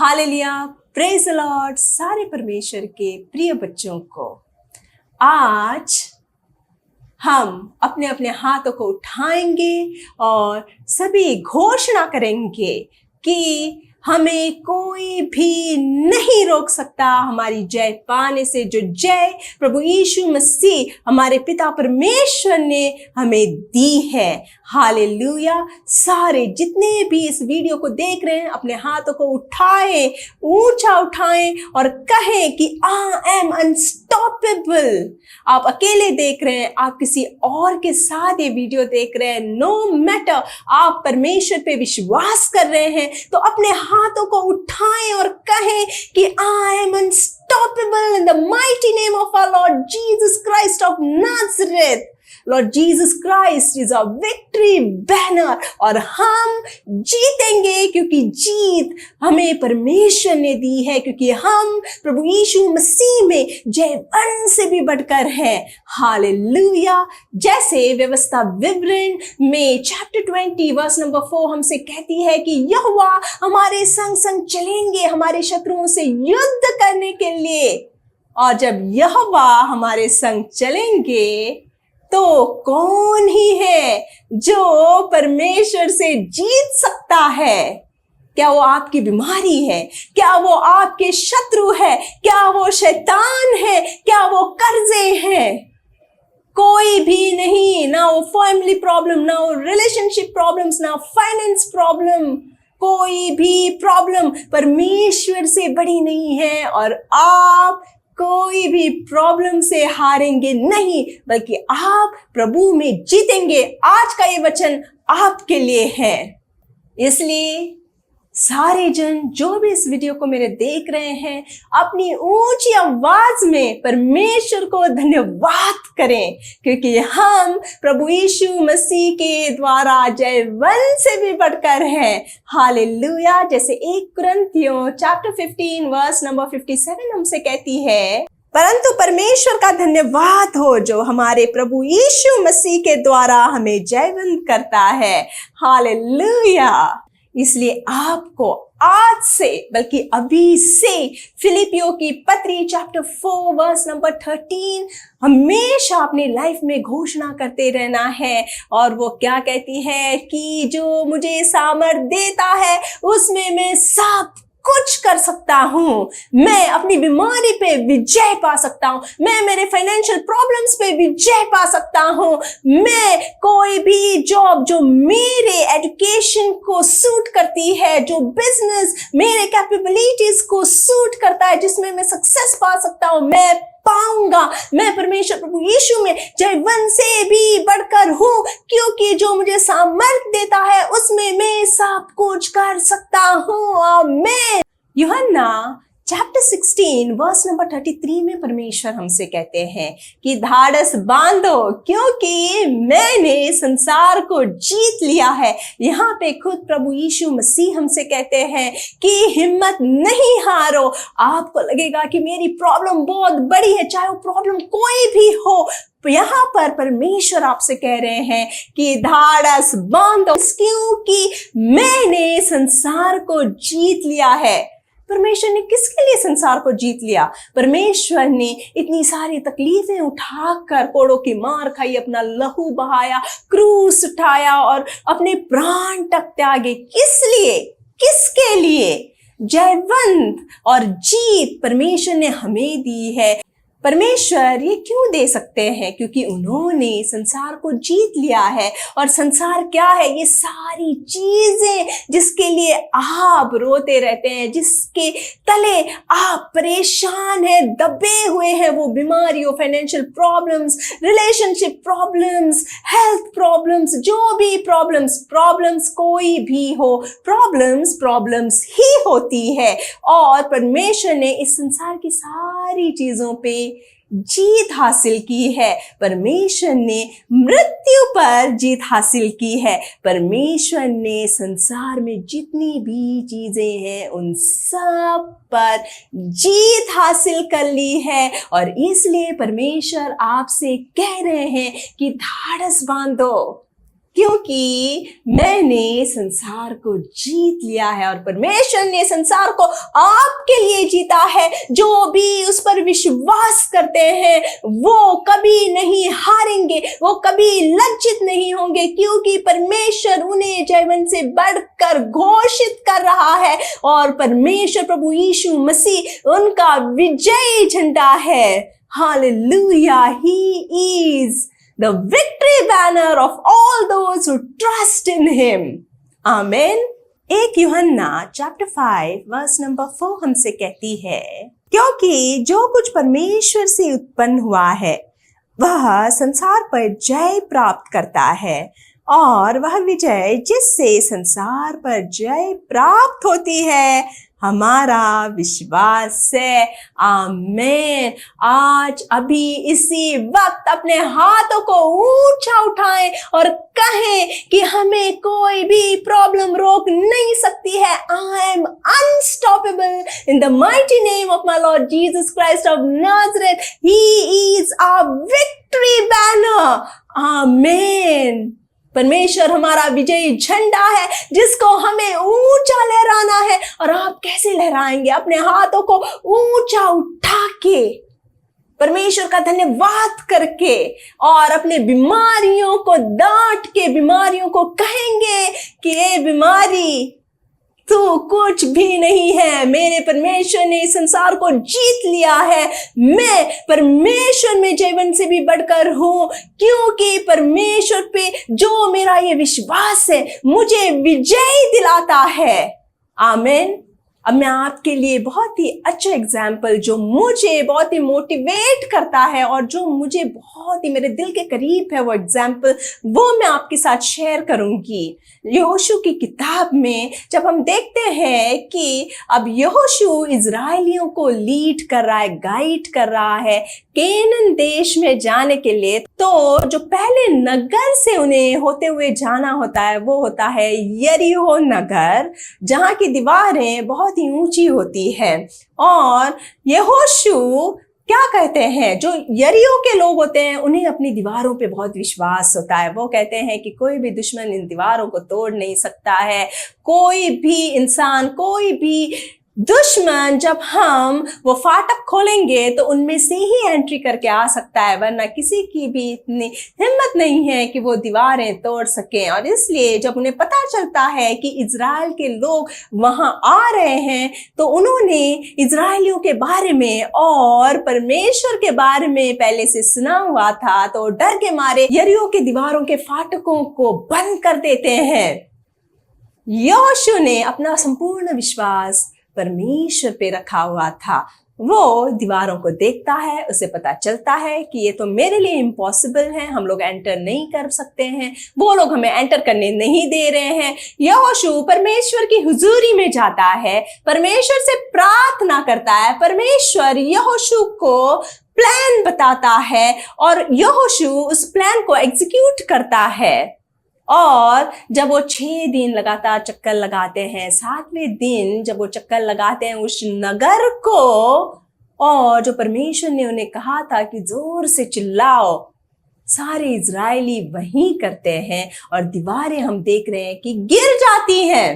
Hallelujah, praise the Lord. सारे परमेश्वर के प्रिय बच्चों को आज हम अपने अपने हाथों को उठाएंगे और सभी घोषणा करेंगे कि हमें कोई भी नहीं रोक सकता हमारी जय पाने से। जो जय प्रभु यीशु मसीह हमारे पिता परमेश्वर ने हमें दी है। हालेलुया। सारे जितने भी इस वीडियो को देख रहे हैं अपने हाथों को उठाएं, ऊंचा उठाएं और कहें कि आई एम अनस्टॉपेबल। आप अकेले देख रहे हैं, आप किसी और के साथ ये वीडियो देख रहे हैं, नो मैटर आप परमेश्वर पे विश्वास कर रहे हैं तो अपने हाथों को उठाएं और कहें कि I am unstoppable in the mighty name of our Lord Jesus Christ of Nazareth. Lord Jesus Christ is a victory banner और हम जीतेंगे क्योंकि जीत हमें परमेश्वर ने दी है, क्योंकि हम प्रभु यीशु मसीह में जयवंत से भी बढ़कर हैं। हालेलुया। जैसे व्यवस्था विवरण में चैप्टर 20 वर्स नंबर 4 हमसे कहती है कि यहोवा हमारे संग संग चलेंगे हमारे शत्रुओं से युद्ध करने के लिए। और जब यहोवा हमारे संग चलेंगे तो कौन ही है जो परमेश्वर से जीत सकता है? क्या वो आपकी बीमारी है? क्या वो आपके शत्रु है? क्या वो शैतान है? क्या वो कर्जे हैं? कोई भी नहीं। ना वो फैमिली प्रॉब्लम, ना वो रिलेशनशिप प्रॉब्लम्स, ना फाइनेंस प्रॉब्लम, कोई भी प्रॉब्लम परमेश्वर से बड़ी नहीं है। और आप कोई भी प्रॉब्लम से हारेंगे नहीं, बल्कि आप प्रभु में जीतेंगे। आज का ये वचन आपके लिए है। इसलिए सारे जन जो भी इस वीडियो को मेरे देख रहे हैं अपनी ऊंची आवाज में परमेश्वर को धन्यवाद करें, क्योंकि हम प्रभु यीशु मसीह के द्वारा जयवंत से भी बढ़कर हैं। हालेलुया। जैसे 1 कुरिन्थियों चैप्टर 15 वर्स नंबर 57 हमसे कहती है, परंतु परमेश्वर का धन्यवाद हो जो हमारे प्रभु यीशु मसीह के द्वारा हमें जयवंत करता है। हालेलुया। इसलिए आपको आज से बल्कि अभी से फिलिपियों की पत्री चैप्टर 4 वर्स नंबर 13 हमेशा अपनी लाइफ में घोषणा करते रहना है। और वो क्या कहती है कि जो मुझे सामर्थ देता है उसमें मैं सब कुछ कर सकता हूं। मैं अपनी बीमारी पे विजय पा सकता हूं। मैं मेरे फाइनेंशियल प्रॉब्लम्स पे विजय पा सकता हूं। मैं कोई भी जॉब जो मेरे एजुकेशन को सूट करती है, जो बिजनेस मेरे कैपेबिलिटीज को सूट करता है, जिसमें मैं सक्सेस पा सकता हूं, मैं पाऊंगा। मैं परमेश्वर प्रभु यीशु में जयवंत से भी बढ़कर हूं, क्योंकि जो मुझे सामर्थ देता है उसमें मैं सब कुछ कर सकता हूं। आमीन। यूहन्ना चैप्टर 16 वर्स नंबर 33 में परमेश्वर हमसे कहते हैं कि धाड़स बांधो क्योंकि मैंने संसार को जीत लिया है। यहाँ पे खुद प्रभु यीशु मसीह हमसे कहते हैं कि हिम्मत नहीं हारो। आपको लगेगा कि मेरी प्रॉब्लम बहुत बड़ी है, चाहे वो प्रॉब्लम कोई भी हो, यहाँ पर परमेश्वर आपसे कह रहे हैं कि धाड़स बांधो क्योंकि मैंने संसार को जीत लिया है। परमेश्वर ने किसके लिए संसार को जीत लिया? परमेश्वर ने इतनी सारी तकलीफें उठाकर, कोड़ों की मार खाई, अपना लहू बहाया, क्रूस उठाया और अपने प्राण तक त्यागे। किस लिए? किसके लिए? जयवंत और जीत परमेश्वर ने हमें दी है। परमेश्वर ये क्यों दे सकते हैं? क्योंकि उन्होंने संसार को जीत लिया है। और संसार क्या है? ये सारी चीजें जिसके लिए आप रोते रहते हैं, जिसके तले आप परेशान हैं, दबे हुए हैं, वो बीमारियों, financial problems, relationship problems, health problems, जो भी प्रॉब्लम्स कोई भी हो, प्रॉब्लम्स ही होती है। और परमेश्वर ने इस संसार की सारी चीजों पे जीत हासिल की है। परमेश्वर ने मृत्यु पर जीत हासिल की है। परमेश्वर ने संसार में जितनी भी चीजें हैं उन सब पर जीत हासिल कर ली है। और इसलिए परमेश्वर आपसे कह रहे हैं कि धाड़स बांधो, क्योंकि मैंने संसार को जीत लिया है और परमेश्वर ने संसार को आपके लिए जीता है। जो भी उस पर विश्वास करते हैं वो कभी नहीं हारेंगे, वो कभी लज्जित नहीं होंगे, क्योंकि परमेश्वर उन्हें जीवन से बढ़कर घोषित कर रहा है और परमेश्वर प्रभु यीशु मसीह उनका विजयी झंडा है। Hallelujah, he is the victory banner of all those who trust in him. Amen. 1 यूहन्ना चैप्टर 5 वर्स नंबर 4 हमसे कहती है, क्योंकि जो कुछ परमेश्वर से उत्पन्न हुआ है वह संसार पर जय प्राप्त करता है, और वह विजय जिससे संसार पर जय प्राप्त होती है हमारा विश्वास है। आमेन। आज अभी इसी वक्त अपने हाथों को ऊंचा उठाएं और कहें कि हमें कोई भी प्रॉब्लम रोक नहीं सकती है। I am unstoppable in the mighty name of my Lord Jesus Christ of Nazareth. He is our victory banner. Amen. परमेश्वर हमारा विजयी झंडा है जिसको हमें ऊंचा लहराना है। और आप कैसे लहराएंगे? अपने हाथों को ऊंचा उठा के, परमेश्वर का धन्यवाद करके, और अपने बीमारियों को डांट के बीमारियों को कहेंगे कि ये बीमारी तू कुछ भी नहीं है, मेरे परमेश्वर ने इस संसार को जीत लिया है। मैं परमेश्वर में जीवन से भी बढ़कर हूं, क्योंकि परमेश्वर पे जो मेरा ये विश्वास है मुझे विजय दिलाता है। आमीन। अब मैं आपके लिए बहुत ही अच्छा एग्जाम्पल, जो मुझे बहुत ही मोटिवेट करता है और जो मुझे बहुत ही मेरे दिल के करीब है, वो एग्जाम्पल वो मैं आपके साथ शेयर करूंगी। यहोशू की किताब में जब हम देखते हैं कि अब यहोशू इजराइलियों को लीड कर रहा है, गाइड कर रहा है केनन देश में जाने के लिए, तो जो पहले नगर से उन्हें होते हुए जाना होता है वो होता है यरीहो नगर, जहां की दीवारें बहुत ही ऊंची होती है। और यहोशू क्या कहते हैं, जो यरीहो के लोग होते हैं उन्हें अपनी दीवारों पे बहुत विश्वास होता है। वो कहते हैं कि कोई भी दुश्मन इन दीवारों को तोड़ नहीं सकता है, कोई भी इंसान, कोई भी दुश्मन जब हम वो फाटक खोलेंगे तो उनमें से ही एंट्री करके आ सकता है, वरना किसी की भी इतनी हिम्मत नहीं है कि वो दीवारें तोड़ सकें। और इसलिए जब उन्हें पता चलता है कि इजराइल के लोग वहां आ रहे हैं तो उन्होंने इजराइलियों के बारे में और परमेश्वर के बारे में पहले से सुना हुआ था, तो डर के मारे यरीहो की दीवारों के फाटकों को बंद कर देते हैं। यहोशू ने अपना संपूर्ण विश्वास परमेश्वर पे रखा हुआ था। वो दीवारों को देखता है, उसे पता चलता है कि ये तो मेरे लिए इम्पॉसिबल है, हम लोग एंटर नहीं कर सकते हैं, वो लोग हमें एंटर करने नहीं दे रहे हैं। यहोशू परमेश्वर की हुजूरी में जाता है, परमेश्वर से प्रार्थना करता है, परमेश्वर यहोशू को प्लान बताता है और यहोशू उस प्लान को एग्जीक्यूट करता है। और जब वो 6 दिन लगातार चक्कर लगाते हैं, 7वें दिन जब वो चक्कर लगाते हैं उस नगर को, और जो परमेश्वर ने उन्हें कहा था कि जोर से चिल्लाओ, सारे इजरायली वही करते हैं और दीवारें हम देख रहे हैं कि गिर जाती हैं।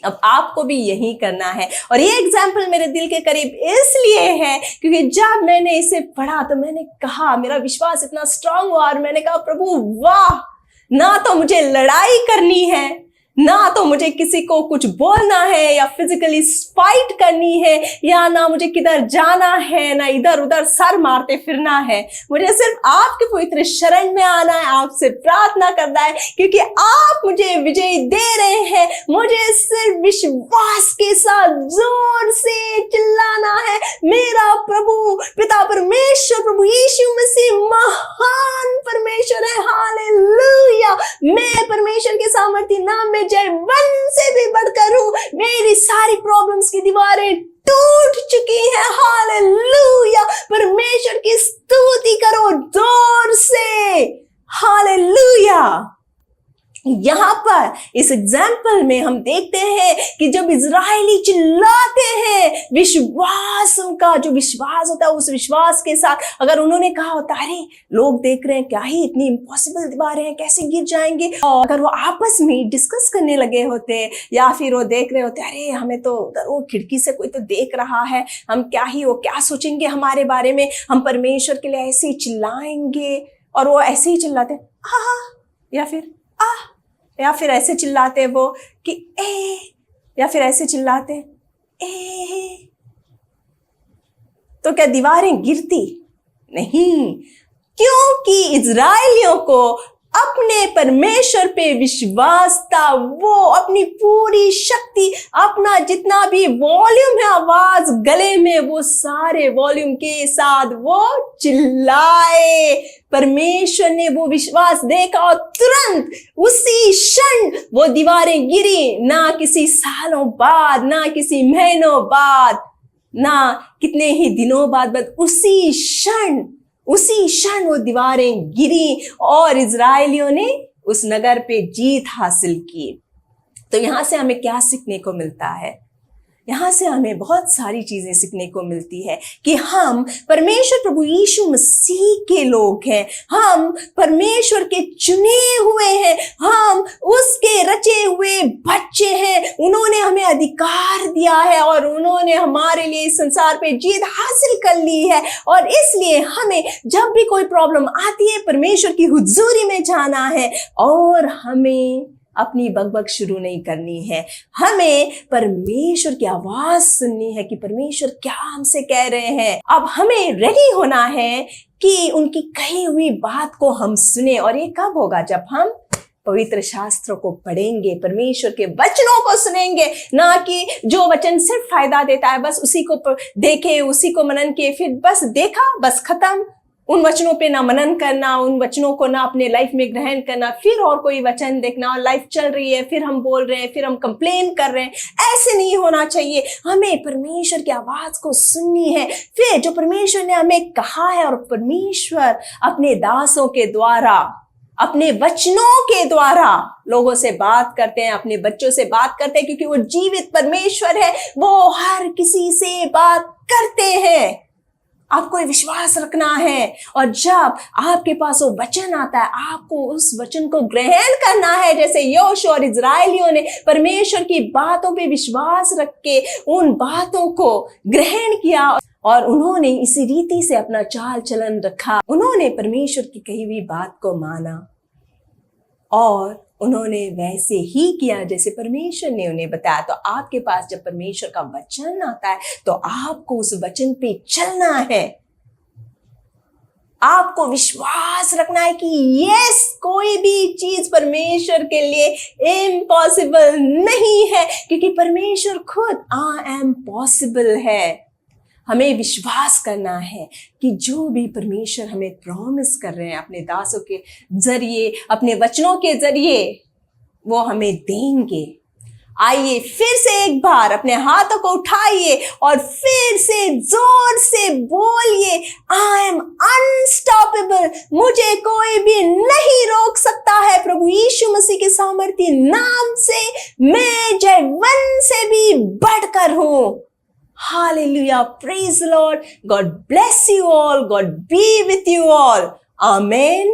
अब आपको भी यही करना है। और ये एग्जाम्पल मेरे दिल के करीब इसलिए है क्योंकि जब मैंने इसे पढ़ा तो मैंने कहा, मेरा विश्वास इतना स्ट्रांग हुआ और मैंने कहा, प्रभु वाह, ना तो मुझे लड़ाई करनी है, ना तो मुझे किसी को कुछ बोलना है या फिजिकली फाइट करनी है, या ना मुझे किधर जाना है, ना इधर उधर सर मारते फिरना है। मुझे सिर्फ आपके पवित्र शरण में आना है, आपसे प्रार्थना करना है, क्योंकि आप मुझे विजय दे रहे हैं। मुझे सिर्फ विश्वास के साथ जोर से चिल्लाना है, मेरा प्रभु पिता परमेश्वर, प्रभु यीशु मसीह महान परमेश्वर है। हालेलुया। मैं परमेश्वर के सामर्थ्य नाम में जयवन से भी बढ़कर हूं। मेरी सारी प्रॉब्लम्स की दीवारें टूट चुकी हैं। हालेलुया। परमेश्वर की स्तुति करो जोर से। हालेलुया। यहां पर इस एग्जाम्पल में हम देखते हैं कि जब इजरायली चिल्लाते हैं, विश्वास, उनका जो विश्वास होता है उस विश्वास के साथ अगर उन्होंने कहा होता अरे लोग देख रहे हैं, क्या ही इतनी इम्पॉसिबल दीवारें हैं, कैसे गिर जाएंगे, और अगर वो आपस में डिस्कस करने लगे होते या फिर वो देख रहे होते अरे हमें तो उधर वो खिड़की से कोई तो देख रहा है, हम क्या ही वो क्या सोचेंगे हमारे बारे में, हम परमेश्वर के लिए ऐसे ही चिल्लाएंगे, और वो ऐसे ही चिल्लाते या फिर या फिर ऐसे चिल्लाते वो कि ए, या फिर ऐसे चिल्लाते ए, तो क्या दीवारें गिरती? नहीं, क्योंकि इजराइलियों को अपने परमेश्वर पे विश्वास था। वो अपनी पूरी शक्ति, अपना जितना भी वॉल्यूम है आवाज गले में, वो सारे वॉल्यूम के साथ वो चिल्लाए। परमेश्वर ने वो विश्वास देखा और तुरंत उसी क्षण वो दीवारें गिरी, ना किसी सालों बाद, ना किसी महीनों बाद, ना कितने ही दिनों बाद, बस उसी क्षण वो दीवारें गिरी और इजरायलियों ने उस नगर पे जीत हासिल की। तो यहां से हमें क्या सीखने को मिलता है? यहां से हमें बहुत सारी चीजें सीखने को मिलती है कि हम परमेश्वर प्रभु यीशु मसीह के लोग हैं, हम परमेश्वर के चुने हुए हैं, हम उसके रचे हुए बच्चे हैं। उन्होंने हमें अधिकार दिया है और उन्होंने हमारे लिए इस संसार पे जीत हासिल कर ली है, और इसलिए हमें जब भी कोई प्रॉब्लम आती है परमेश्वर की हुजूरी में जाना है और हमें अपनी बकबक शुरू नहीं करनी है। हमें परमेश्वर की आवाज सुननी है कि परमेश्वर क्या हमसे कह रहे हैं। अब हमें रेडी होना है कि उनकी कही हुई बात को हम सुने, और ये कब होगा? जब हम पवित्र शास्त्रों को पढ़ेंगे, परमेश्वर के वचनों को सुनेंगे, ना कि जो वचन सिर्फ फायदा देता है बस उसी को देखे, उसी को मनन किए, फिर बस देखा, बस खत्म। उन वचनों पे ना मनन करना, उन वचनों को ना अपने लाइफ में ग्रहण करना, फिर और कोई वचन देखना, और लाइफ चल रही है, फिर हम बोल रहे हैं, फिर हम कंप्लेन कर रहे हैं। ऐसे नहीं होना चाहिए। हमें परमेश्वर की आवाज को सुननी है, फिर जो परमेश्वर ने हमें कहा है, और परमेश्वर अपने दासों के द्वारा, अपने वचनों के द्वारा लोगों से बात करते हैं, अपने बच्चों से बात करते हैं, क्योंकि वो जीवित परमेश्वर है, वो हर किसी से बात करते हैं। आपको विश्वास रखना है, और जब आपके पास वो वचन आता है आपको उस वचन को ग्रहण करना है। जैसे यहोशू और इजरायलियों ने परमेश्वर की बातों पे विश्वास रख के उन बातों को ग्रहण किया और उन्होंने इसी रीति से अपना चाल चलन रखा। उन्होंने परमेश्वर की कही हुई बात को माना और उन्होंने वैसे ही किया जैसे परमेश्वर ने उन्हें बताया। तो आपके पास जब परमेश्वर का वचन आता है तो आपको उस वचन पे चलना है। आपको विश्वास रखना है कि यस, कोई भी चीज परमेश्वर के लिए इम्पॉसिबल नहीं है, क्योंकि परमेश्वर खुद आई एम पॉसिबल है। हमें विश्वास करना है कि जो भी परमेश्वर हमें प्रॉमिस कर रहे हैं अपने दासों के जरिए, अपने वचनों के जरिए, वो हमें देंगे। आइए फिर से एक बार अपने हाथों को उठाइए और फिर से जोर से बोलिए, आई एम अनस्टॉपेबल, मुझे कोई भी नहीं रोक सकता है। प्रभु यीशु मसीह के सामर्थी नाम से मैं जयवंत से भी बढ़कर हूं। Hallelujah. Praise the Lord. God bless you all. God be with you all. Amen.